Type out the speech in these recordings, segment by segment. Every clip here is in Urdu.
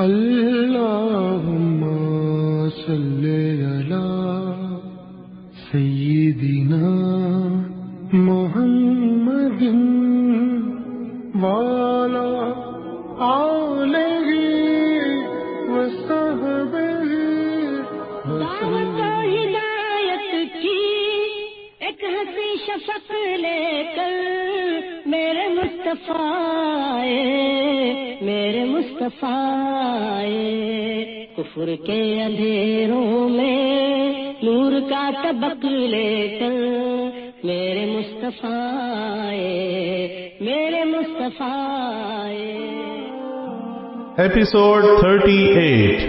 اللہم صلی علی سیدنا محمد وعلی آلہ وصحبہ دعوت و ہدایت کی ایک ہنسی شفق لے کر میرے مصطفیٰ کفر کے اندھیروں میں نور کا طبق لے کر میرے مصطفیٰ ایپیسوڈ 38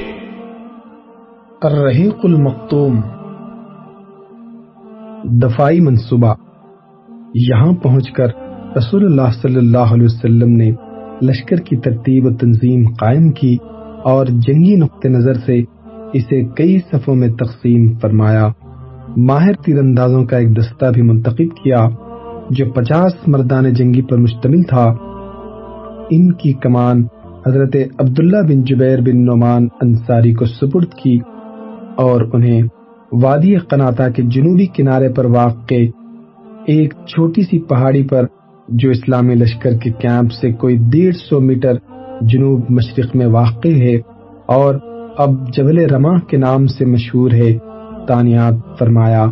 الرحیق المختوم دفاعی منصوبہ۔ یہاں پہنچ کر رسول اللہ صلی اللہ علیہ وسلم نے لشکر کی ترتیب و تنظیم قائم کی اور جنگی نقطہ نظر سے اسے کئی صفوں میں تقسیم فرمایا۔ ماہر تیر اندازوں کا ایک دستہ بھی منتخب کیا جو 50 مردان جنگی پر مشتمل تھا۔ ان کی کمان حضرت عبداللہ بن جبیر بن نعمان انصاری کو سپرد کی اور انہیں وادی قناطہ کے جنوبی کنارے پر واقع ایک چھوٹی سی پہاڑی پر جو اسلامی لشکر کے کیمپ سے کوئی 150 میٹر جنوب مشرق میں واقع ہے اور اب جبل رماح کے نام سے مشہور ہے تعینات فرمایا۔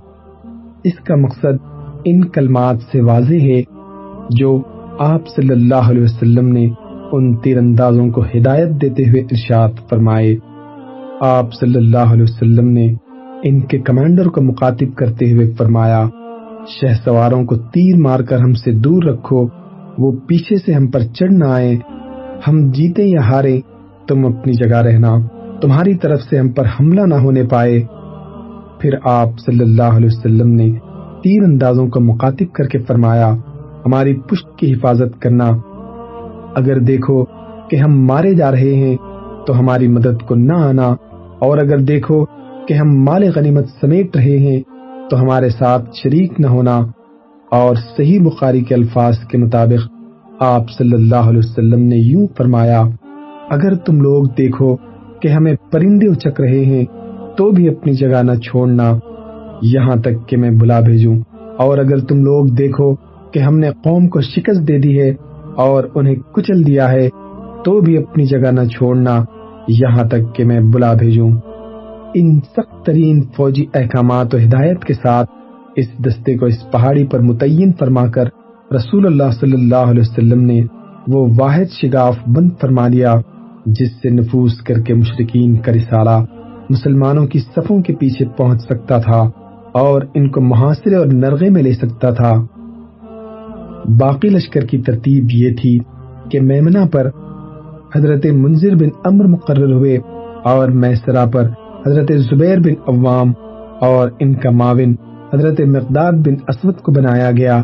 اس کا مقصد ان کلمات سے واضح ہے جو آپ صلی اللہ علیہ وسلم نے ان تیر اندازوں کو ہدایت دیتے ہوئے ارشاد فرمائے۔ آپ صلی اللہ علیہ وسلم نے ان کے کمانڈر کو مخاطب کرتے ہوئے فرمایا، شہ سواروں کو تیر مار کر ہم سے دور رکھو، وہ پیچھے سے ہم پر چڑھ نہ آئے، ہم جیتے یا ہارے تم اپنی جگہ رہنا، تمہاری طرف سے ہم پر حملہ نہ ہونے پائے۔ پھر آپ صلی اللہ علیہ وسلم نے تیر اندازوں کو مخاطب کر کے فرمایا، ہماری پشت کی حفاظت کرنا، اگر دیکھو کہ ہم مارے جا رہے ہیں تو ہماری مدد کو نہ آنا، اور اگر دیکھو کہ ہم مال غنیمت سمیٹ رہے ہیں تو ہمارے ساتھ شریک نہ ہونا۔ اور صحیح بخاری کے الفاظ کے مطابق آپ صلی اللہ علیہ وسلم نے یوں فرمایا، اگر تم لوگ دیکھو کہ ہمیں پرندے اچک رہے ہیں تو بھی اپنی جگہ نہ چھوڑنا یہاں تک کہ میں بلا بھیجوں، اور اگر تم لوگ دیکھو کہ ہم نے قوم کو شکست دے دی ہے اور انہیں کچل دیا ہے تو بھی اپنی جگہ نہ چھوڑنا یہاں تک کہ میں بلا بھیجوں۔ ان سخت ترین فوجی احکامات و ہدایت کے ساتھ اس دستے کو اس پہاڑی پر متعین فرما کر رسول اللہ صلی اللہ علیہ وسلم نے وہ واحد شگاف بند فرما دیا جس سے نفوذ کر کے مشرکین کا رسالہ مسلمانوں کی صفوں کے پیچھے پہنچ سکتا تھا اور ان کو محاصرے اور نرغے میں لے سکتا تھا۔ باقی لشکر کی ترتیب یہ تھی کہ میمنہ پر حضرت منذر بن عمرو مقرر ہوئے اور میسرہ پر حضرت زبیر بن عوام اور ان کا معاون حضرت مقداد بن اسود کو بنایا گیا۔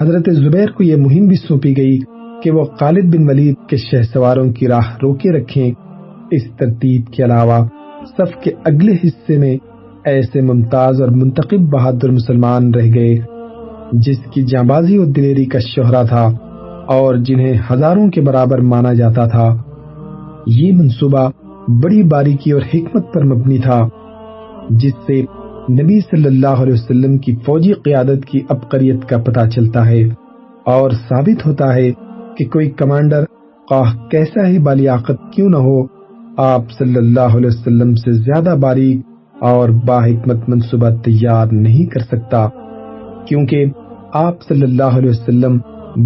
حضرت زبیر کو یہ مہم بھی سونپی گئی کہ وہ خالد بن ولید کے شہ سواروں کی راہ روکے رکھیں۔ اس ترتیب کے علاوہ صف کے اگلے حصے میں ایسے ممتاز اور منتخب بہادر مسلمان رہ گئے جس کی جانبازی و دلیری کا شہرہ تھا اور جنہیں ہزاروں کے برابر مانا جاتا تھا۔ یہ منصوبہ بڑی باریکی اور حکمت پر مبنی تھا جس سے نبی صلی اللہ علیہ وسلم کی فوجی قیادت کی عبقریت کا پتہ چلتا ہے اور ثابت ہوتا ہے کہ کوئی کمانڈر خواہ کیسا ہی بالیاقت کیوں نہ ہو، آپ صلی اللہ علیہ وسلم سے زیادہ باریک اور باحکمت منصوبہ تیار نہیں کر سکتا، کیونکہ آپ صلی اللہ علیہ وسلم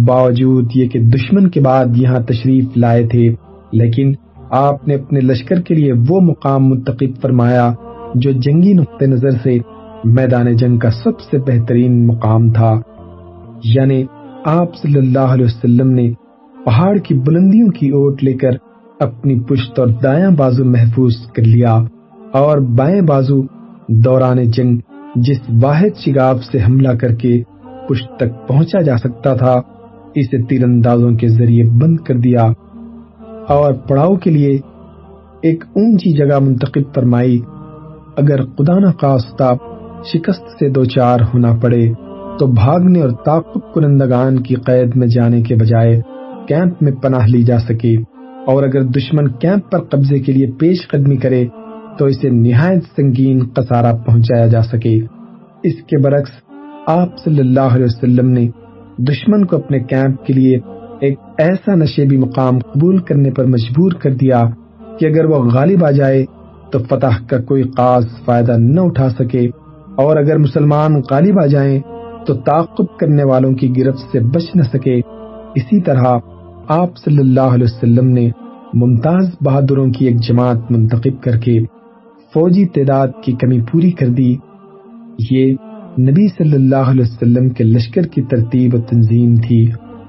باوجود یہ کہ دشمن کے بعد یہاں تشریف لائے تھے لیکن آپ نے اپنے لشکر کے لیے وہ مقام منتخب فرمایا جو جنگی نقطہ نظر سے میدان جنگ کا سب سے بہترین مقام تھا، یعنی آپ صلی اللہ علیہ وسلم نے پہاڑ کی بلندیوں کی اوٹ لے کر اپنی پشت اور دایاں بازو محفوظ کر لیا اور بائیں بازو دوران جنگ جس واحد شگاف سے حملہ کر کے پشت تک پہنچا جا سکتا تھا اسے تیر اندازوں کے ذریعے بند کر دیا اور پڑاؤ کے لیے ایک اونچی جگہ منتخب فرمائی۔ اگر خدا نخواستہ شکست سے دوچار ہونا پڑے تو بھاگنے اور تعاقب کنندگان کی قید میں جانے کے بجائے کیمپ میں پناہ لی جا سکے۔ اور اگر دشمن کیمپ پر قبضے کے لیے پیش قدمی کرے تو اسے نہایت سنگین خسارہ پہنچایا جا سکے۔ اس کے برعکس آپ صلی اللہ علیہ وسلم نے دشمن کو اپنے کیمپ کے لیے ایک ایسا نشیبی مقام قبول کرنے پر مجبور کر دیا کہ اگر وہ غالب آ جائے تو فتح کا کوئی خاص فائدہ نہ اٹھا سکے، اور اگر مسلمان غالب آ جائیں تو تعاقب کرنے والوں کی گرفت سے بچ نہ سکے۔ اسی طرح آپ صلی اللہ علیہ وسلم نے ممتاز بہادروں کی ایک جماعت منتخب کر کے فوجی تعداد کی کمی پوری کر دی۔ یہ نبی صلی اللہ علیہ وسلم کے لشکر کی ترتیب و تنظیم تھی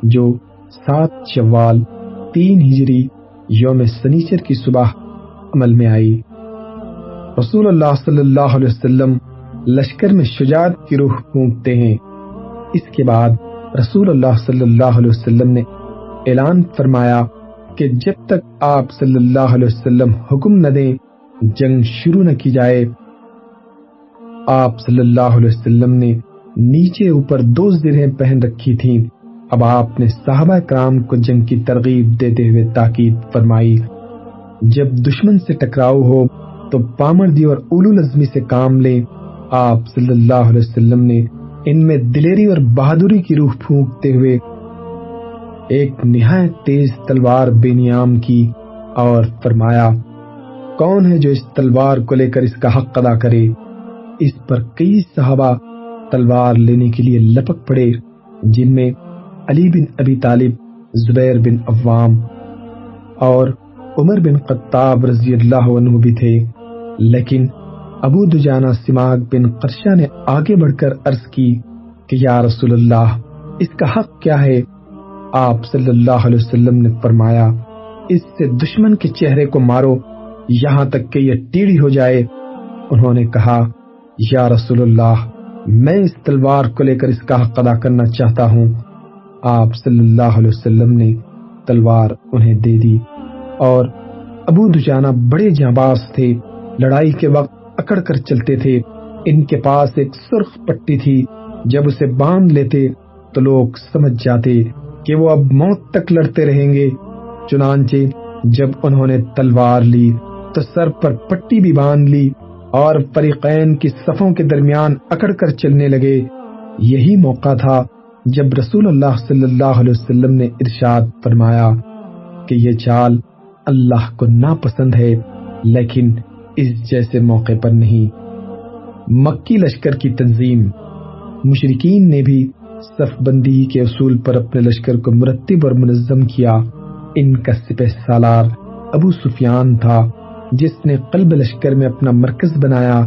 جو 7 شوال 3 ہجری یوم سنیچر کی صبح عمل میں آئی۔ رسول اللہ صلی اللہ علیہ وسلم لشکر میں شجاعت کی روح پھونکتے ہیں۔ اس کے بعد رسول اللہ صلی اللہ علیہ وسلم نے اعلان فرمایا کہ جب تک آپ صلی اللہ علیہ وسلم حکم نہ دیں جنگ شروع نہ کی جائے۔ آپ صلی اللہ علیہ وسلم نے نیچے اوپر 2 زرہیں پہن رکھی تھیں۔ اب آپ نے صحابہ کرام کو جنگ کی ترغیب دیتے ہوئے تاکید فرمائی، جب دشمن سے ٹکراؤ ہو تو پامردی اور اولو العزمی سے کام لیں۔ آپ صلی اللہ علیہ وسلم نے ان میں دلیری اور بہادری کی روح پھونکتے ہوئے ایک نہایت تیز تلوار بے نیام کی اور فرمایا، کون ہے جو اس تلوار کو لے کر اس کا حق ادا کرے؟ اس پر کئی صحابہ تلوار لینے کے لیے لپک پڑے، جن میں علی بن ابی طالب، زبیر بن عوام اور عمر بن خطاب رضی اللہ عنہ بھی تھے۔ لیکن ابو دجانہ سماک بن قرشہ نے آگے بڑھ کر عرض کی کہ یا رسول اللہ، اس کا حق کیا ہے؟ آپ صلی اللہ علیہ وسلم نے فرمایا، اس سے دشمن کے چہرے کو مارو یہاں تک کہ یہ ٹیڑھی ہو جائے۔ انہوں نے کہا، یا رسول اللہ، میں اس تلوار کو لے کر اس کا حق ادا کرنا چاہتا ہوں۔ آپ صلی اللہ علیہ وسلم نے تلوار انہیں دے دی، اور ابو دجانہ بڑے جانباز تھے، لڑائی کے وقت اکڑ کر چلتے تھے۔ ان کے پاس ایک سرخ پٹی تھی، جب اسے باندھ لیتے تو لوگ سمجھ جاتے کہ وہ اب موت تک لڑتے رہیں گے۔ چنانچہ جب انہوں نے تلوار لی تو سر پر پٹی بھی باندھ لی اور فریقین کی صفوں کے درمیان اکڑ کر چلنے لگے۔ یہی موقع تھا جب رسول اللہ صلی اللہ علیہ وسلم نے ارشاد فرمایا کہ یہ چال اللہ کو ناپسند ہے، لیکن اس جیسے موقع پر نہیں۔ مکی لشکر کی تنظیم۔ مشرکین نے بھی صف بندی کے اصول پر اپنے لشکر کو مرتب اور منظم کیا۔ ان کا سپہ سالار ابو سفیان تھا، جس نے قلب لشکر میں اپنا مرکز بنایا۔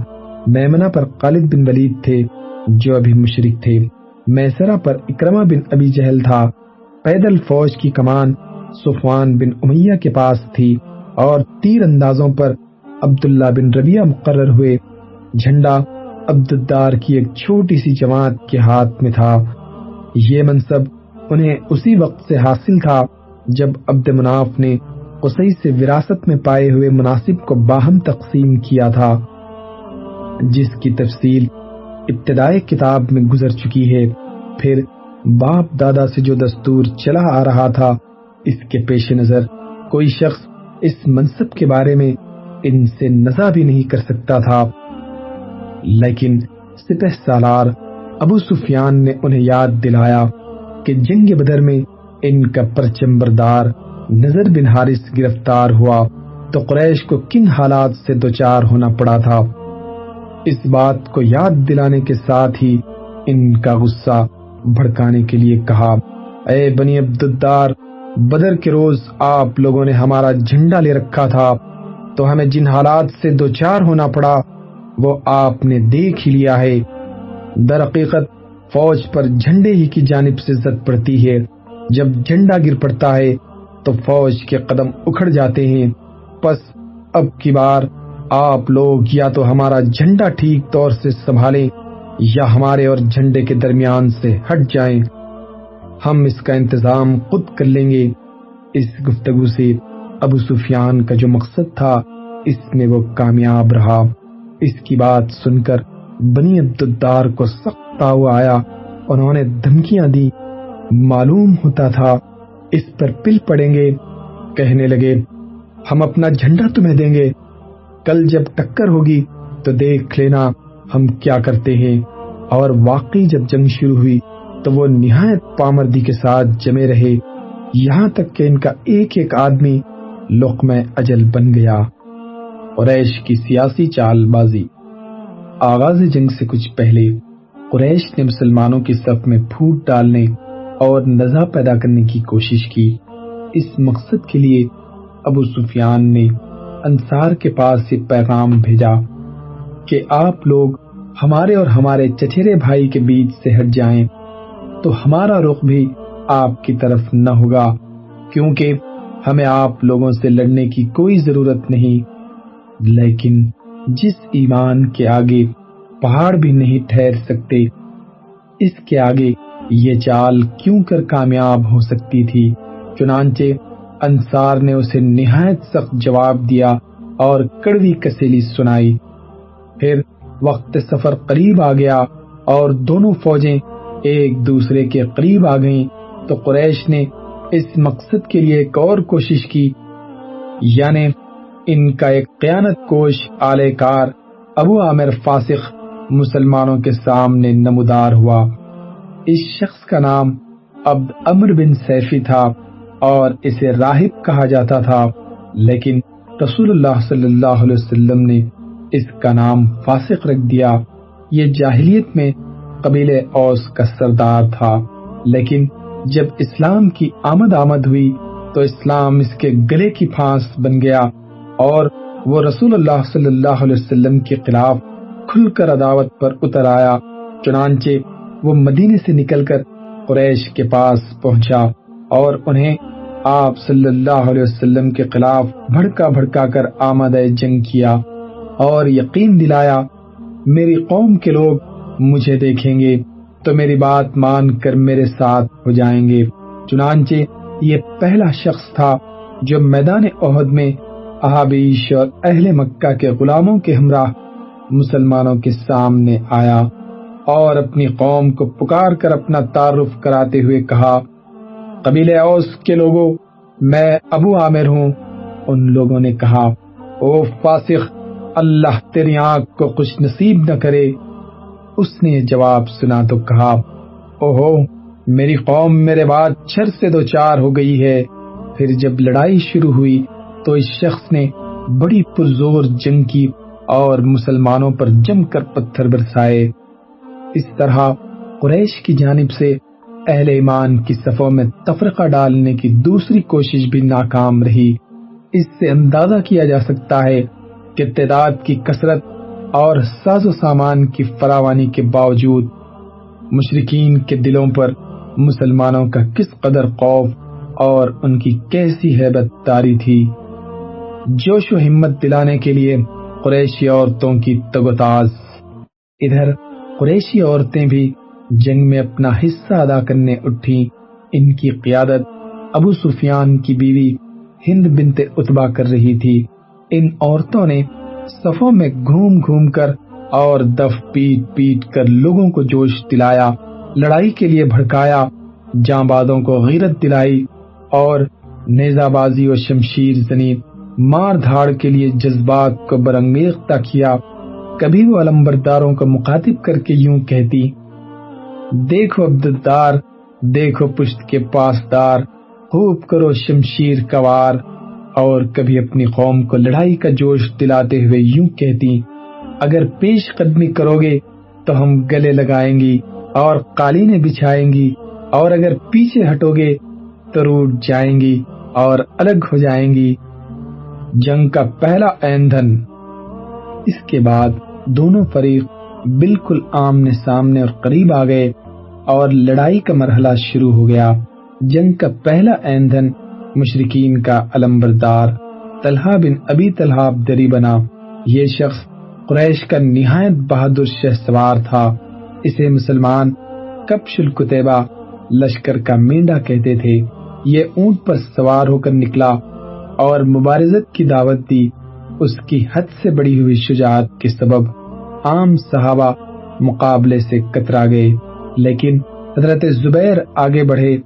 میمنہ پر خالد بن ولید تھے جو ابھی مشرک تھے۔ میسرہ پر اکرمہ بن ابی جہل تھا۔ پیدل فوج کی کمان صفوان بن امیہ کے پاس تھی، اور تیر اندازوں پر عبداللہ بن ربیعہ مقرر ہوئے۔ جھنڈا عبدالدار کی ایک چھوٹی سی جماعت کے ہاتھ میں تھا۔ یہ منصب انہیں اسی وقت سے حاصل تھا جب عبد مناف نے قصی سے وراثت میں پائے ہوئے مناصب کو باہم تقسیم کیا تھا، جس کی تفصیل ابتدائی کتاب میں گزر چکی ہے۔ پھر باپ دادا سے جو دستور چلا آ رہا تھا، اس کے پیش نظر کوئی شخص اس منصب کے بارے میں ان سے نزاع بھی نہیں کر سکتا تھا۔ لیکن سپہ سالار ابو سفیان نے انہیں یاد دلایا کہ جنگ بدر میں ان کا پرچم بردار نضر بن حارث گرفتار ہوا تو قریش کو کن حالات سے دوچار ہونا پڑا تھا۔ اس بات کو یاد دلانے کے ساتھ ہی ان کا غصہ بھڑکانے کے لیے کہا، اے بنی عبدالدار، بدر کے روز آپ لوگوں نے ہمارا جھنڈا لے رکھا تھا، تو ہمیں جن حالات سے دوچار ہونا پڑا وہ آپ نے دیکھ ہی لیا ہے۔ در حقیقت فوج پر جھنڈے ہی کی جانب سے زد پڑتی ہے۔ جب جھنڈا گر پڑتا ہے تو فوج کے قدم اکھڑ جاتے ہیں۔ پس اب کی بار آپ لوگ یا تو ہمارا جھنڈا ٹھیک طور سے سنبھالیں یا ہمارے اور جھنڈے کے درمیان سے ہٹ جائیں، ہم اس کا انتظام خود کر لیں گے۔ اس گفتگو سے ابو سفیان کا جو مقصد تھا اس میں وہ کامیاب رہا۔ اس کی بات سن کر بنی عبدالدار کو سخت تاؤ آیا۔ انہوں نے دھمکیاں دی، معلوم ہوتا تھا اس پر پل پڑیں گے کہنے لگے ہم اپنا جھنڈا تمہیں دیں گے، کل جب ٹکر ہوگی تو دیکھ لینا ہم کیا کرتے ہیں۔ اور واقعی جب جنگ شروع ہوئی تو وہ نہایت پامردی کے ساتھ جمے رہے، یہاں تک کہ ان کا ایک ایک آدمی لقمہ اجل بن گیا۔ قریش کی سیاسی چال بازی۔ آغاز جنگ سے کچھ پہلے قریش نے مسلمانوں کی صف میں پھوٹ ڈالنے اور نزاع پیدا کرنے کی کوشش کی۔ اس مقصد کے لیے ابو سفیان نے انصار کے پاس یہ پیغام بھیجا کہ آپ لوگ ہمارے اور ہمارے چچیرے بھائی کے بیچ سے ہٹ جائیں تو ہمارا رخ بھی آپ کی طرف نہ ہوگا، کیونکہ ہمیں آپ لوگوں سے لڑنے کی کوئی ضرورت نہیں، لیکن جس ایمان کے آگے پہاڑ بھی نہیں ٹھہر سکتے، اس کے آگے یہ چال کیوں کر کامیاب ہو سکتی تھی۔ چنانچہ انصار نے اسے نہایت سخت جواب دیا اور کڑوی کسیلی سنائی۔ پھر وقت سفر قریب آ گیا اور دونوں فوجیں ایک دوسرے کے قریب آ گئیں تو قریش نے اس مقصد کے لیے ایک اور کوشش کی، یعنی ان کا ایک خیانت کوش آلے کار ابو عامر فاسق مسلمانوں کے سامنے نمودار ہوا۔ اس شخص کا نام عبد عمر بن سیفی تھا اور اسے راہب کہا جاتا تھا، لیکن رسول اللہ صلی اللہ علیہ وسلم نے اس کا نام فاسق رکھ دیا۔ یہ جاہلیت میں قبیلے اوس کا سردار تھا، لیکن جب اسلام کی آمد ہوئی تو اسلام اس کے گلے کی پھانس بن گیا اور وہ رسول اللہ صلی اللہ علیہ وسلم کے خلاف کھل کر عداوت پر اتر آیا۔ چنانچہ وہ مدینے سے نکل کر قریش کے پاس پہنچا اور انہیں آپ صلی اللہ علیہ وسلم کے خلاف بھڑکا کر آمادہ جنگ کیا اور یقین دلایا میری قوم کے لوگ مجھے دیکھیں گے تو میری بات مان کر میرے ساتھ ہو جائیں گے۔ چنانچہ یہ پہلا شخص تھا جو میدان احد میں احابیش اور اہل مکہ کے غلاموں کے ہمراہ مسلمانوں کے سامنے آیا اور اپنی قوم کو پکار کر اپنا تعارف کراتے ہوئے کہا، قبیلے اوس کے لوگوں، میں ابو عامر ہوں۔ ان لوگوں نے کہا، او فاسق، اللہ تیری آنکھ کو خوش نصیب نہ کرے۔ اس نے یہ جواب سنا تو کہا، اوہو، میری قوم میرے بعد شر سے دو چار ہو گئی ہے۔ پھر جب لڑائی شروع ہوئی تو اس شخص نے بڑی پرزور جنگ کی اور مسلمانوں پر جم کر پتھر برسائے۔ اس طرح قریش کی جانب سے اہل ایمان کی صفوں میں تفرقہ ڈالنے کی دوسری کوشش بھی ناکام رہی۔ اس سے اندازہ کیا جا سکتا ہے کہ تعداد کی کثرت اور ساز و سامان کی فراوانی کے باوجود مشرکین کے دلوں پر مسلمانوں کا کس قدر خوف اور ان کی کیسی ہیبت طاری تھی۔ جوش و ہمت دلانے کے لیے قریشی عورتوں کی تگوتاز۔ ادھر قریشی عورتیں بھی جنگ میں اپنا حصہ ادا کرنے اٹھیں۔ ان کی قیادت ابو سفیان کی بیوی ہند بنت عتبہ کر رہی تھی۔ ان عورتوں نے صفوں میں گھوم کر اور دف پیٹ کر لوگوں کو جوش دلایا، لڑائی کے لیے بھڑکایا، جانبازوں کو غیرت دلائی اور نیزہ بازی و شمشیر زنی مار دھاڑ کے لیے جذبات کو برانگیختہ کیا۔ کبھی وہ علمبرداروں کو مخاطب کر کے یوں کہتی، دیکھو عبدالدار، دیکھو پشت کے پاسدار، خوب کرو شمشیر کا وار۔ اور کبھی اپنی قوم کو لڑائی کا جوش دلاتے ہوئے یوں کہتی، اگر پیش قدمی کرو گے تو ہم گلے لگائیں گی اور قالینیں بچھائیں گی، اور اگر پیچھے ہٹو گے تو روٹ جائیں گی اور الگ ہو جائیں گی۔ جنگ کا پہلا ایندھن۔ اس کے بعد دونوں فریق بالکل آمنے سامنے اور قریب آ گئے اور لڑائی کا مرحلہ شروع ہو گیا۔ جنگ کا پہلا ایندھن مشرکین کا علمبردار طلحہ بن ابی طلحہ عبدری بنا۔ یہ شخص قریش کا نہایت بہادر شہ سوار تھا۔ اسے مسلمان کبش الکتیبہ لشکر کا مینڈا کہتے تھے۔ یہ اونٹ پر سوار ہو کر نکلا اور مبارزت کی دعوت دی۔ اس کی حد سے بڑی ہوئی شجاعت کے سبب عام صحابہ مقابلے سے کترا گئے، لیکن حضرت زبیر آگے بڑھے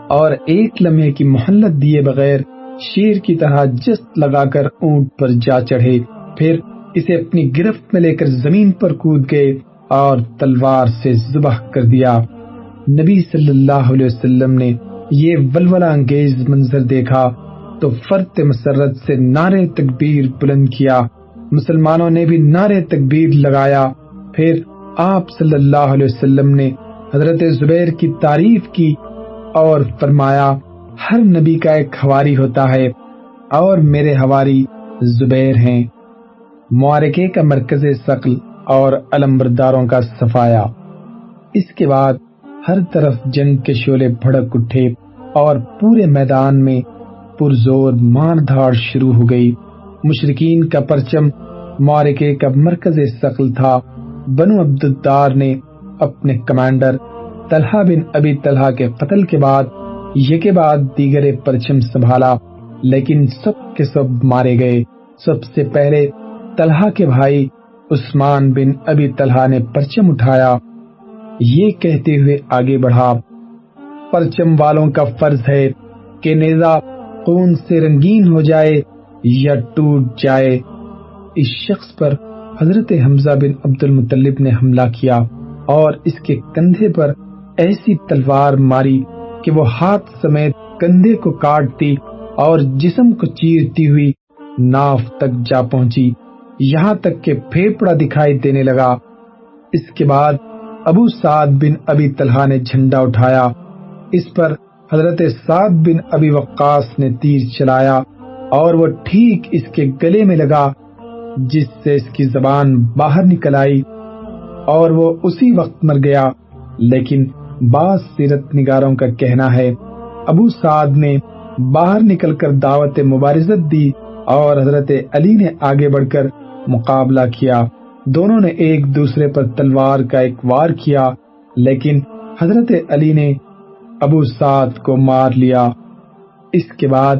اور ایک لمحے کی مہلت دیے بغیر شیر کی طرح جست لگا کر اونٹ پر جا چڑھے، پھر اسے اپنی گرفت میں لے کر زمین پر کود گئے اور تلوار سے ذبح کر دیا۔ نبی صلی اللہ علیہ وسلم نے یہ ولولہ انگیز منظر دیکھا تو فرط مسرت سے نعرے تکبیر بلند کیا۔ مسلمانوں نے بھی نعرے تکبیر لگایا۔ پھر آپ صلی اللہ علیہ وسلم نے حضرت زبیر کی تعریف کی اور فرمایا، ہر نبی کا ایک حواری ہوتا ہے اور میرے حواری زبیر ہیں۔ معرکے کا مرکز ثقل اور علمبرداروں کا صفایا۔ اس کے بعد ہر طرف جنگ کے شعلے بھڑک اٹھے اور پورے میدان میں پرزور مار دھاڑ شروع ہو گئی۔ مشرکین کا پرچم معرکے کا مرکز ثقل تھا۔ بنو عبد الدار نے اپنے کمانڈر طلحہ بن ابی طلحہ کے قتل کے بعد یکے بعد دیگرے پرچم سنبھالا، لیکن سب کے سب مارے گئے۔ سب سے پہلے طلحہ کے بھائی عثمان بن ابی طلحہ نے پرچم اٹھایا، یہ کہتے ہوئے آگے بڑھا، پرچم والوں کا فرض ہے کہ نیزہ خون سے رنگین ہو جائے یا ٹوٹ جائے۔ اس شخص پر حضرت حمزہ بن عبد المطلب نے حملہ کیا اور اس کے کندھے پر ایسی تلوار ماری کہ وہ ہاتھ سمیت کندھے کو کاٹتی اور جسم کو چیرتی ہوئی ناف تک جا پہنچی، یہاں تک کہ پھیپڑا دکھائی دینے لگا۔ اس کے بعد ابو سعد بن ابی طلحہ نے جھنڈا اٹھایا، اس پر حضرت سعد بن ابی وقاص نے تیر چلایا اور وہ ٹھیک اس کے گلے میں لگا، جس سے اس کی زبان باہر نکل آئی اور وہ اسی وقت مر گیا۔ لیکن بعض سیرت نگاروں کا کہنا ہے ابو سعد نے باہر نکل کر دعوت مبارزت دی اور حضرت علی نے آگے بڑھ کر مقابلہ کیا۔ دونوں نے ایک دوسرے پر تلوار کا ایک وار کیا، لیکن حضرت علی نے ابو سعد کو مار لیا۔ اس کے بعد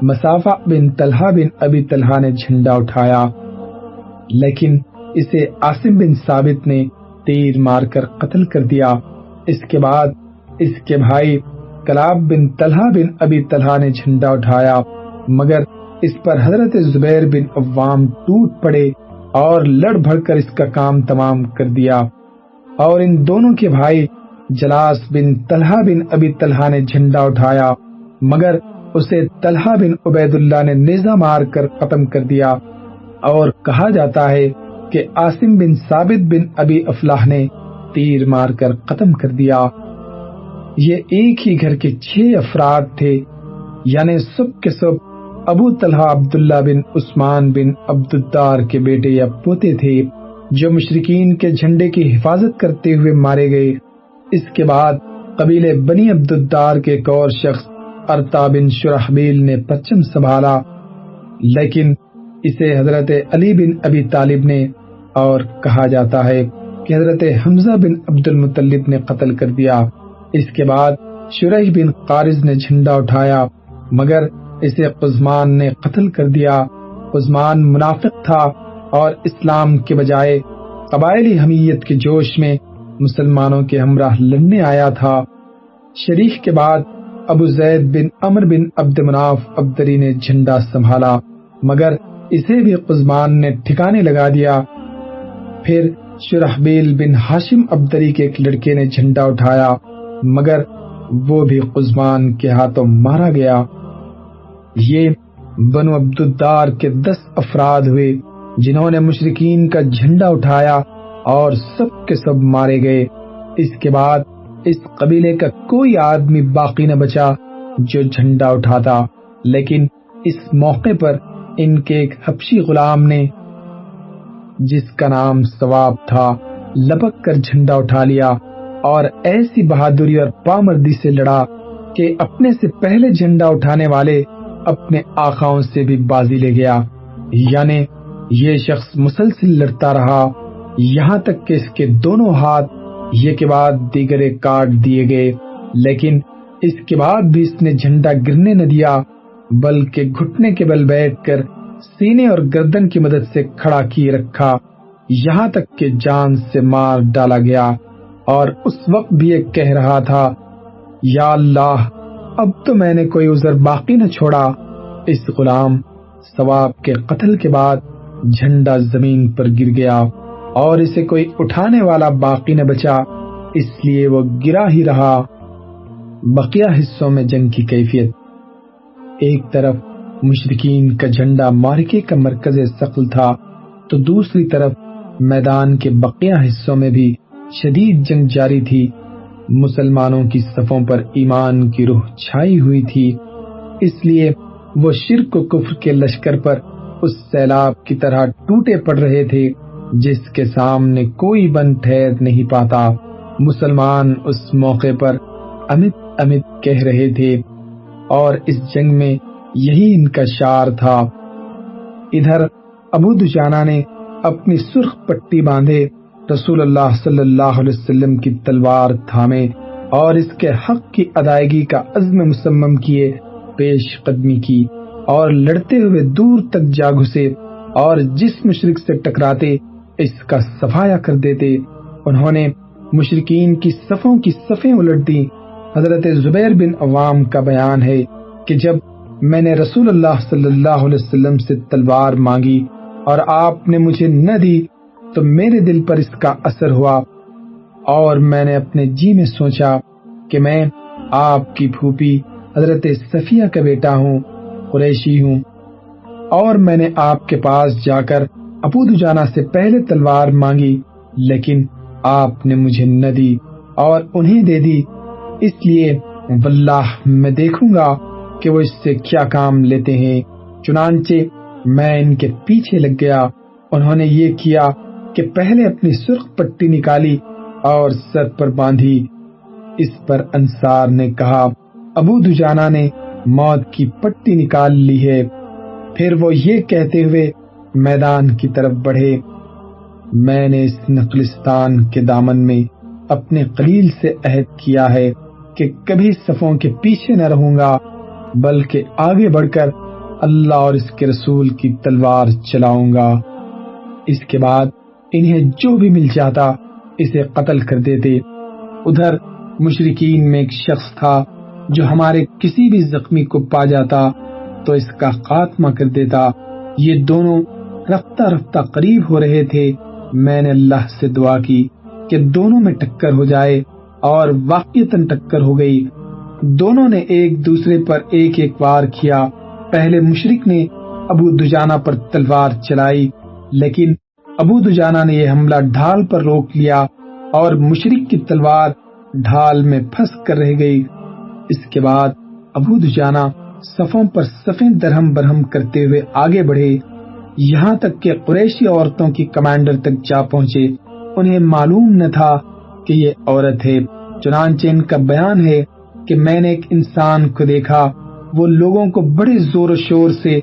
مسافہ بن طلحہ بن ابی طلحہ نے جھنڈا اٹھایا، لیکن اسے عاصم بن ثابت نے تیر مار کر قتل کر دیا۔ اس کے بعد اس کے بھائی کلاب بن طلحہ بن ابی طلحہ نے جھنڈا اٹھایا، مگر اس پر حضرت زبیر بن عوام ٹوٹ پڑے اور لڑ بھڑ کر اس کا کام تمام کر دیا۔ اور ان دونوں کے بھائی جلاس بن طلحہ بن ابی طلحہ نے جھنڈا اٹھایا، مگر اسے طلحہ بن عبید اللہ نے نیزہ مار کر ختم کر دیا، اور کہا جاتا ہے کہ عاصم بن ثابت بن ابی افلاح نے تیر مار کر ختم کر دیا۔ یہ ایک ہی گھر کے 6 افراد تھے، یعنی سب کے سب ابو طلحہ عبداللہ بن عثمان بن عبد الدار کے بیٹے یا پوتے تھے، جو مشرکین کے جھنڈے کی حفاظت کرتے ہوئے مارے گئے۔ اس کے بعد قبیلے بنی عبد الدار کے ایک اور شخص ارتا بن شرحبیل نے پرچم سنبھالا، لیکن اسے حضرت علی بن ابی طالب نے اور کہا جاتا ہے کہ حضرت حمزہ بن عبد المطلب نے قتل کر دیا۔ اس کے بعد شریح بن قارز نے جھنڈا اٹھایا، مگر اسے قزمان نے قتل کر دیا۔ قزمان منافق تھا اور اسلام کے بجائے قبائلی حمیت کے جوش میں مسلمانوں کے ہمراہ لڑنے آیا تھا۔ شریح کے بعد ابو زید بن عمر بن عبد مناف عبدری نے جھنڈا سنبھالا، مگر اسے بھی قزمان نے ٹھکانے لگا دیا۔ پھر شرحبیل بن ہاشم عبدری کے ایک لڑکے نے جھنڈا اٹھایا، مگر وہ بھی قزمان کے ہاتھوں مارا گیا۔ یہ بنو عبد الدار کے 10 افراد ہوئے جنہوں نے مشرکین کا جھنڈا اٹھایا اور سب کے سب مارے گئے۔ اس کے بعد اس قبیلے کا کوئی آدمی باقی نہ بچا جو جھنڈا اٹھاتا، لیکن اس موقع پر ان کے ایک حبشی غلام نے، جس کا نام ثواب تھا، لپک کر جھنڈا اٹھا لیا اور ایسی بہادری اور پامردی سے لڑا کہ اپنے سے پہلے جھنڈا اٹھانے والے اپنے آقاؤں سے بھی بازی لے گیا۔ یعنی یہ شخص مسلسل لڑتا رہا یہاں تک کہ اس کے دونوں ہاتھ یہ کے بعد دیگرے کاٹ دیے گئے، لیکن اس کے بعد بھی اس نے جھنڈا گرنے نہ دیا، بلکہ گھٹنے کے بل بیٹھ کر سینے اور گردن کی مدد سے کھڑا کیے رکھا، یہاں تک کہ جان سے مار ڈالا گیا۔ اور اس وقت بھی یہ کہہ رہا تھا، یا اللہ، اب تو میں نے کوئی عذر باقی نہ چھوڑا، اس غلام ثواب کے قتل کے بعد جھنڈا زمین پر گر گیا اور اسے کوئی اٹھانے والا باقی نہ بچا، اس لیے وہ گرا ہی رہا۔ بقیہ حصوں میں جنگ کی کیفیت: ایک طرف مشرکین کا جھنڈا معرکے کا مرکز ثقل تھا تو دوسری طرف میدان کے بقیہ حصوں میں بھی شدید جنگ جاری تھی۔ مسلمانوں کی صفوں پر ایمان کی روح چھائی ہوئی تھی، اس لیے وہ شرک و کفر کے لشکر پر اس سیلاب کی طرح ٹوٹے پڑ رہے تھے جس کے سامنے کوئی بن ٹھہر نہیں پاتا۔ مسلمان اس موقع پر امت امت کہہ رہے تھے اور اس جنگ میں یہی ان کا شعار تھا۔ ادھر ابو دجانہ نے اپنی سرخ پٹی باندھے، رسول اللہ صلی اللہ علیہ وسلم کی تلوار تھامے اور اس کے حق کی ادائیگی کا عزم مصمم کیے پیش قدمی کی اور لڑتے ہوئے دور تک جا گھسے اور جس مشرک سے ٹکراتے اس کا صفایا کر دیتے۔ انہوں نے مشرکین کی صفوں کی صفیں الٹ دی۔ حضرت زبیر بن عوام کا بیان ہے کہ جب میں نے رسول اللہ صلی اللہ علیہ وسلم سے تلوار مانگی اور آپ نے مجھے نہ دی تو میرے دل پر اس کا اثر ہوا اور میں نے اپنے جی میں سوچا کہ میں آپ کی پھوپھی حضرت صفیہ کا بیٹا ہوں، قریشی ہوں، اور میں نے آپ کے پاس جا کر ابو دجانہ سے پہلے تلوار مانگی لیکن آپ نے مجھے نہ دی اور انہیں دے دی، اس لیے واللہ میں دیکھوں گا کہ وہ اس سے کیا کام لیتے ہیں۔ چنانچہ میں ان کے پیچھے لگ گیا۔ انہوں نے یہ کیا کہ پہلے اپنی سرخ پٹی نکالی اور سر پر باندھی۔ اس پر انصار نے کہا ابو دجانہ نے موت کی پٹی نکال لی ہے۔ پھر وہ یہ کہتے ہوئے میدان کی طرف بڑھے، میں نے اس نخلستان کے دامن میں اپنے قلیل سے عہد کیا ہے کہ کبھی صفوں کے پیچھے نہ رہوں گا بلکہ آگے بڑھ کر اللہ اور اس کے رسول کی تلوار چلاؤں گا۔ اس کے بعد انہیں جو بھی مل جاتا اسے قتل کر دیتے۔ ادھر مشرکین میں ایک شخص تھا جو ہمارے کسی بھی زخمی کو پا جاتا تو اس کا خاتمہ کر دیتا۔ یہ دونوں رفتہ رفتہ قریب ہو رہے تھے۔ میں نے اللہ سے دعا کی کہ دونوں میں ٹکر ہو جائے اور واقعتاً ٹکر ہو گئی۔ دونوں نے ایک دوسرے پر ایک ایک وار کیا۔ پہلے مشرک نے ابو دجانہ پر تلوار چلائی لیکن ابو دجانہ نے یہ حملہ ڈھال پر روک لیا اور مشرک کی تلوار ڈھال میں پھنس کر رہ گئی۔ اس کے بعد ابو دجانہ صفوں پر صفیں درہم برہم کرتے ہوئے آگے بڑھے، یہاں تک کہ قریشی عورتوں کی کمانڈر تک جا پہنچے۔ انہیں معلوم نہ تھا کہ یہ عورت ہے۔ چنانچہ ان کا بیان ہے کہ میں نے ایک انسان کو دیکھا، وہ لوگوں کو بڑے زور و شور سے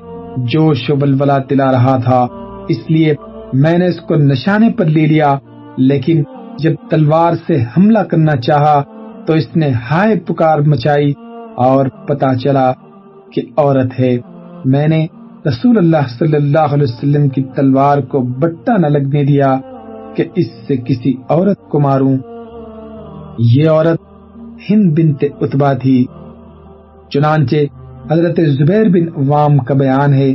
جوش و ولولہ دلا رہا تھا، اس لیے میں نے اس کو نشانے پر لے لیا، لیکن جب تلوار سے حملہ کرنا چاہا تو اس نے ہائے پکار مچائی اور پتہ چلا کہ عورت ہے۔ میں نے رسول اللہ صلی اللہ علیہ وسلم کی تلوار کو بٹا نہ لگنے دیا کہ اس سے کسی عورت کو ماروں۔ یہ عورت ہند بنت عتبہ تھی۔ چنانچہ حضرت زبیر بن عوام کا بیان ہے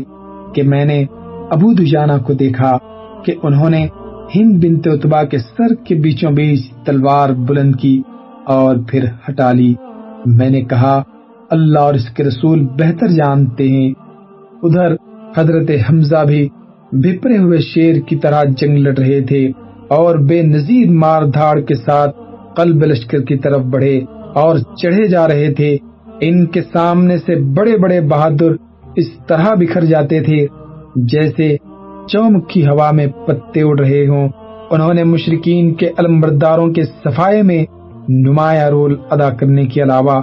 کہ میں نے ابو دجانہ کو دیکھا کہ انہوں نے ہند بنت عتبہ کے سر کے بیچوں بیچ تلوار بلند کی اور پھر ہٹا لی۔ میں نے کہا اللہ اور اس کے رسول بہتر جانتے ہیں۔ ادھر حضرت حمزہ بھی بھپرے ہوئے شیر کی طرح جنگ لڑ رہے تھے اور بے نظیر مار دھاڑ کے ساتھ قلب لشکر کی طرف بڑھے اور چڑھے جا رہے تھے۔ ان کے سامنے سے بڑے بڑے بہادر اس طرح بکھر جاتے تھے جیسے چومکھی ہوا میں پتے اڑ رہے ہوں۔ انہوں نے مشرکین کے علمبرداروں کے صفائے میں نمایاں رول ادا کرنے کے علاوہ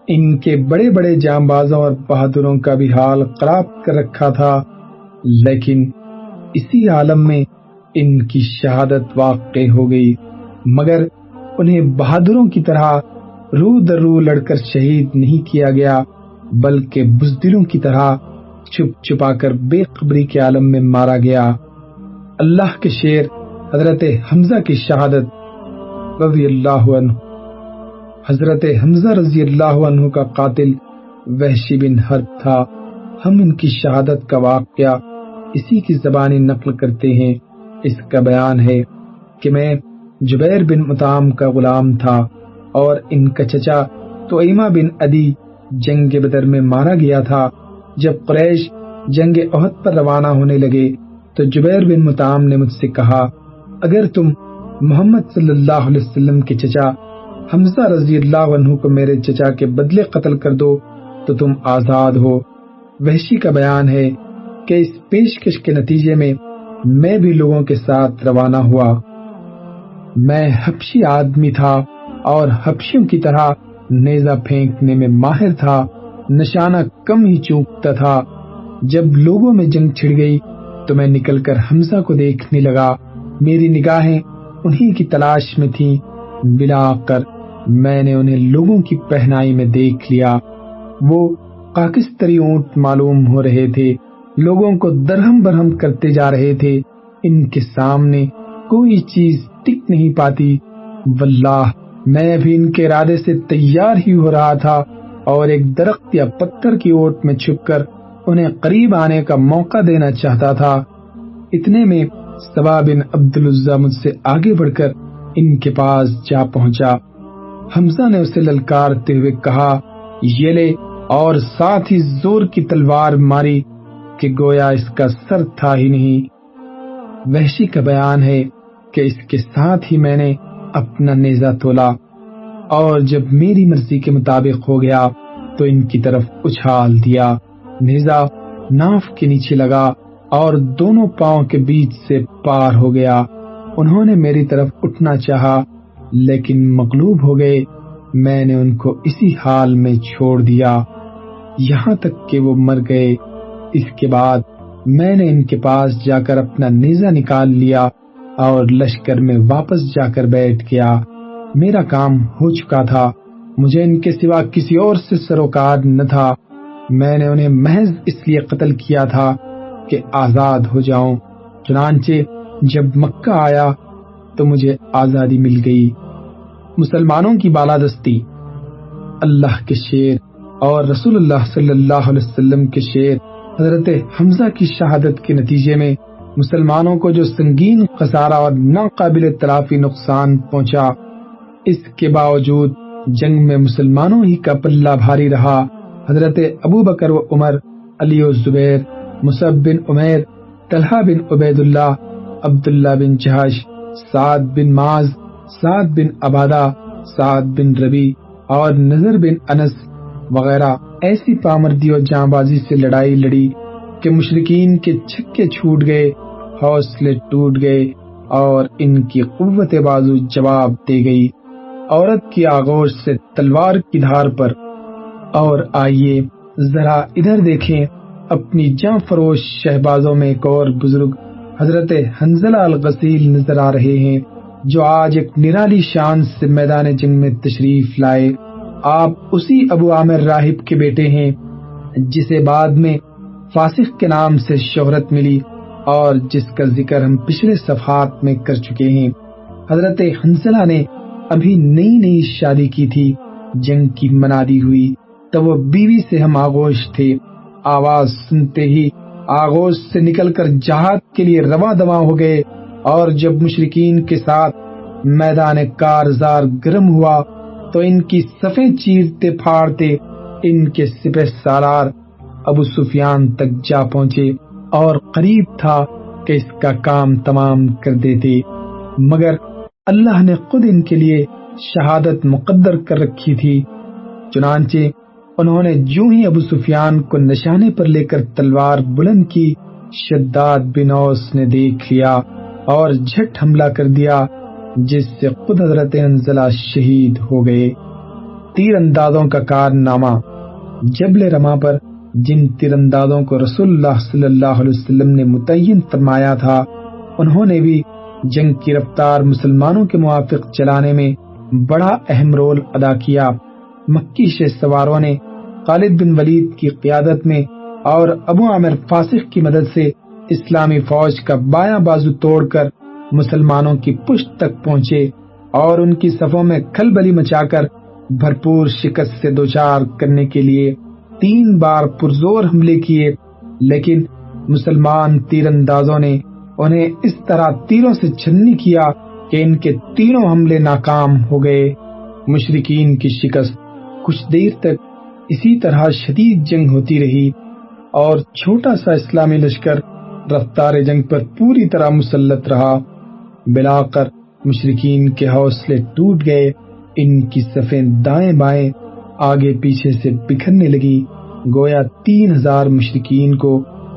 ان کے بڑے بڑے جانبازوں اور بہادروں کا بھی حال خراب کر رکھا تھا، لیکن اسی عالم میں ان کی شہادت واقع ہو گئی، مگر انہیں بہادروں کی طرح رو در رو لڑ کر شہید نہیں کیا گیا بلکہ بزدلوں کی طرح چھپ چھپا کر بے خبری کے عالم میں مارا گیا۔ اللہ کے شیر حضرت حمزہ کی شہادت رضی اللہ عنہ۔ حضرت حمزہ رضی اللہ عنہ کا قاتل وحشی بن حرب تھا۔ ہم ان کی شہادت کا واقعہ اسی کی زبانی نقل کرتے ہیں۔ اس کا بیان ہے کہ میں جبیر بن مطعم کا غلام تھا اور ان کا چچا طعیمہ بن عدی جنگ بدر میں مارا گیا تھا۔ جب قریش جنگ احد پر روانہ ہونے لگے تو جبیر بن مطعم نے مجھ سے کہا، اگر تم محمد صلی اللہ علیہ وسلم کے چچا حمزہ رضی اللہ عنہ کو میرے چچا کے بدلے قتل کر دو تو تم آزاد ہو۔ وحشی کا بیان ہے کہ اس پیشکش کے نتیجے میں میں بھی لوگوں کے ساتھ روانہ ہوا۔ میں حبشی آدمی تھا اور حبشیوں کی طرح نیزہ پھینکنے میں ماہر تھا، نشانہ کم ہی چوکتا تھا۔ جب لوگوں میں جنگ چھڑ گئی تو میں نکل کر حمزہ کو دیکھنے لگا، میری نگاہیں انہی کی تلاش میں تھیں۔ بلا کر میں نے انہیں لوگوں کی پہنائی میں دیکھ لیا، وہ کاکستری اونٹ معلوم ہو رہے تھے، لوگوں کو درہم برہم کرتے جا رہے تھے، ان کے سامنے کوئی چیز ٹک نہیں پاتی۔ واللہ میں بھی ان کے ارادے سے تیار ہی ہو رہا تھا اور ایک درخت یا پتھر کی اوٹ میں چھپ کر انہیں قریب آنے کا موقع دینا چاہتا تھا۔ اتنے میں سبا بن عبد العزیٰ مجھ سے آگے بڑھ کر ان کے پاس جا پہنچا۔ حمزہ نے اسے للکارتے ہوئے کہا، یہ لے، اور ساتھ ہی زور کی تلوار ماری کہ گویا اس کا سر تھا ہی نہیں۔ وحشی کا بیان ہے کہ اس کے ساتھ ہی میں نے اپنا نیزہ تولا اور جب میری مرضی کے مطابق ہو گیا تو ان کی طرف اچھال دیا۔ نیزہ ناف کے نیچے لگا اور دونوں پاؤں کے بیچ سے پار ہو گیا۔ انہوں نے میری طرف اٹھنا چاہا لیکن مغلوب ہو گئے۔ میں نے ان کو اسی حال میں چھوڑ دیا یہاں تک کہ وہ مر گئے۔ اس کے بعد میں نے ان کے پاس جا کر اپنا نیزہ نکال لیا اور لشکر میں واپس جا کر بیٹھ گیا۔ میرا کام ہو چکا تھا، مجھے ان کے سوا کسی اور سے سروکار نہ تھا۔ میں نے انہیں محض اس لیے قتل کیا تھا کہ آزاد ہو جاؤں۔ چنانچہ جب مکہ آیا تو مجھے آزادی مل گئی۔ مسلمانوں کی بالادستی، اللہ کے شیر اور رسول اللہ صلی اللہ علیہ وسلم کے شیر حضرت حمزہ کی شہادت کے نتیجے میں مسلمانوں کو جو سنگین خسارہ اور ناقابل تلافی نقصان پہنچا، اس کے باوجود جنگ میں مسلمانوں ہی کا پلہ بھاری رہا۔ حضرت ابو بکر و عمر، علی و زبیر، مصعب بن عمیر، طلحہ بن عبید اللہ، عبداللہ بن جہش، سعد بن معاذ، سعد بن عبادہ، سعد بن ربی اور نضر بن انس وغیرہ ایسی پامردی اور جاں بازی سے لڑائی لڑی کہ مشرکین کے چھکے چھوٹ گئے، حوصلے ٹوٹ گئے اور ان کی قوت بازو جواب دے گئی عورت کی آغوش سے تلوار کی دھار پر۔ اور آئیے ذرا ادھر دیکھیں، اپنی جاں فروش شہبازوں میں ایک اور بزرگ حضرت حنظلہ الغسیل نظر آ رہے ہیں، جو آج ایک نرالی شان سے میدان جنگ میں تشریف لائے۔ آپ اسی ابو عامر راہب کے بیٹے ہیں جسے بعد میں فاسق کے نام سے شہرت ملی اور جس کا ذکر ہم پچھلے صفحات میں کر چکے ہیں۔ حضرت حنظلہ نے ابھی نئی شادی کی تھی۔ جنگ کی منادی ہوئی تو وہ بیوی سے ہم آغوش تھے۔ آواز سنتے ہی آغوش سے نکل کر جہاد کے لیے رواں دواں ہو گئے، اور جب مشرکین کے ساتھ میدان کارزار گرم ہوا تو ان کی صفیں چیرتے پھاڑتے ان کے سپہ سالار ابو سفیان تک جا پہنچے اور قریب تھا کہ اس کا کام تمام کر دیتے، مگر اللہ نے خود ان کے لیے شہادت مقدر کر رکھی تھی۔ چنانچہ انہوں نے جو ہی ابو سفیان کو نشانے پر لے کر تلوار بلند کی، شداد بن اوس نے دیکھ لیا اور جھٹ حملہ کر دیا، جس سے خود حضرت حنظلہ شہید ہو گئے۔ تیر اندازوں کا کارنامہ، جبل رما پر جن تیر اندازوں کو رسول اللہ صلی اللہ علیہ وسلم نے متعین فرمایا تھا، انہوں نے بھی جنگ کی رفتار مسلمانوں کے موافق چلانے میں بڑا اہم رول ادا کیا۔ مکی شہ سواروں نے خالد بن ولید کی قیادت میں اور ابو عامر فاسق کی مدد سے اسلامی فوج کا بایاں بازو توڑ کر مسلمانوں کی پشت تک پہنچے اور ان کی صفوں میں کھلبلی مچا کر بھرپور شکست سے دوچار کرنے کے لیے 3 بار پرزور حملے کیے، لیکن مسلمان تیر اندازوں نے انہیں اس طرح تیروں سے چھننی کیا کہ ان کے تینوں حملے ناکام ہو گئے۔ مشرکین کی شکست کچھ دیر تک اسی طرح شدید جنگ ہوتی رہی اور چھوٹا سا اسلامی لشکر رفتار جنگ پر پوری طرح مسلط رہا۔ بلاخر مشرکین کے حوصلے ٹوٹ گئے، ان کی صفیں دائیں بائیں آگے پیچھے سے بکھرنے لگی، گویا 3000 مشرکین کو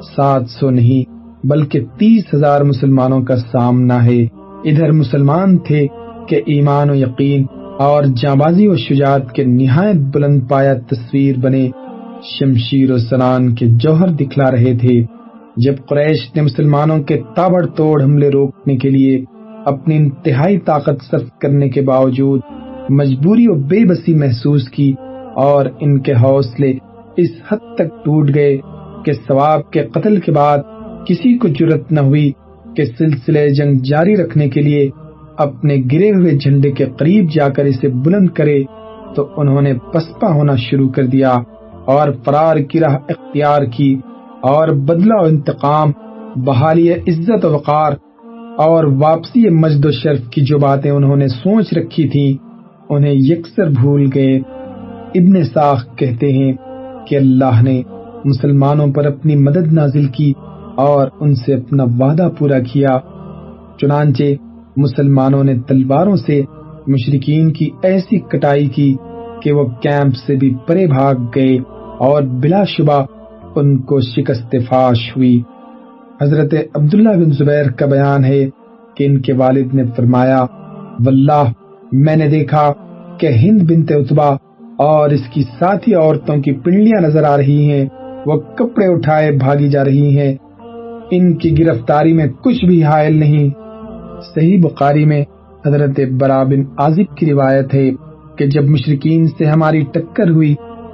700 نہیں بلکہ 30,000 مسلمانوں کا سامنا ہے۔ ادھر مسلمان تھے کہ ایمان و یقین اور جانبازی و شجاعت کے نہایت بلند پایہ تصویر بنے شمشیر و سنان کے جوہر دکھلا رہے تھے۔ جب قریش نے مسلمانوں کے تابڑ توڑ حملے روکنے کے لیے اپنی انتہائی طاقت صرف کرنے کے باوجود مجبوری و بے بسی محسوس کی اور ان کے حوصلے اس حد تک ٹوٹ گئے کہ ثواب کے قتل کے بعد کسی کو جرأت نہ ہوئی کہ سلسلے جنگ جاری رکھنے کے لیے اپنے گرے ہوئے جھنڈے کے قریب جا کر اسے بلند کرے، تو انہوں نے پسپا ہونا شروع کر دیا اور فرار کی راہ اختیار کی، اور بدلہ و انتقام، بحالی عزت و وقار اور واپسی مجد و شرف کی جو باتیں انہوں نے سوچ رکھی تھی انہیں یکسر بھول گئے۔ ابن ساخ کہتے ہیں کہ اللہ نے مسلمانوں پر اپنی مدد نازل کی اور ان سے اپنا وعدہ پورا کیا، چنانچہ مسلمانوں نے تلواروں سے مشرکین کی ایسی کٹائی کی کہ وہ کیمپ سے بھی پرے بھاگ گئے اور بلا شبہ ان کو شکست فاش ہوئی۔ حضرت عبداللہ بن زبیر کا بیان ہے کہ ان کے والد نے فرمایا، واللہ میں نے دیکھا کہ ہند بنت عتبہ اور اس کی ساتھی عورتوں کی پنڈلیاں نظر آ رہی ہیں، وہ کپڑے اٹھائے بھاگی جا رہی ہیں، ان کی گرفتاری میں کچھ بھی حائل نہیں۔ صحیح بخاری میں حضرت برا بن عازب کی روایت ہے کہ جب مشرکین سے ہماری ٹکر ہوئی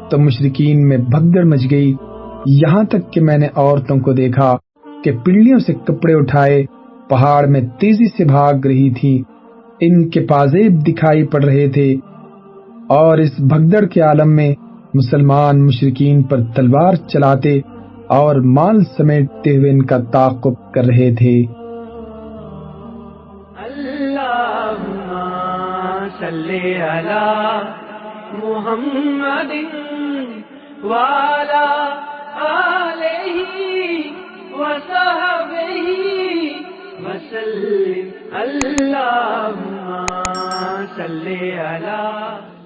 تو مشرکین میں بھگدڑ مچ گئی، یہاں تک کہ میں نے عورتوں کو دیکھا کہ پنڈلیوں سے کپڑے اٹھائے پہاڑ میں تیزی سے بھاگ رہی تھی، ان کے پازیب دکھائی پڑ رہے تھے، اور اس بھگدڑ کے عالم میں مسلمان مشرکین پر تلوار چلاتے اور مال سمیٹتے ہوئے ان کا تعاقب کر رہے تھے۔ اللہم صلی علی محمد وعلی آلہ وصحبہ وسلم۔ اللہم صلی علی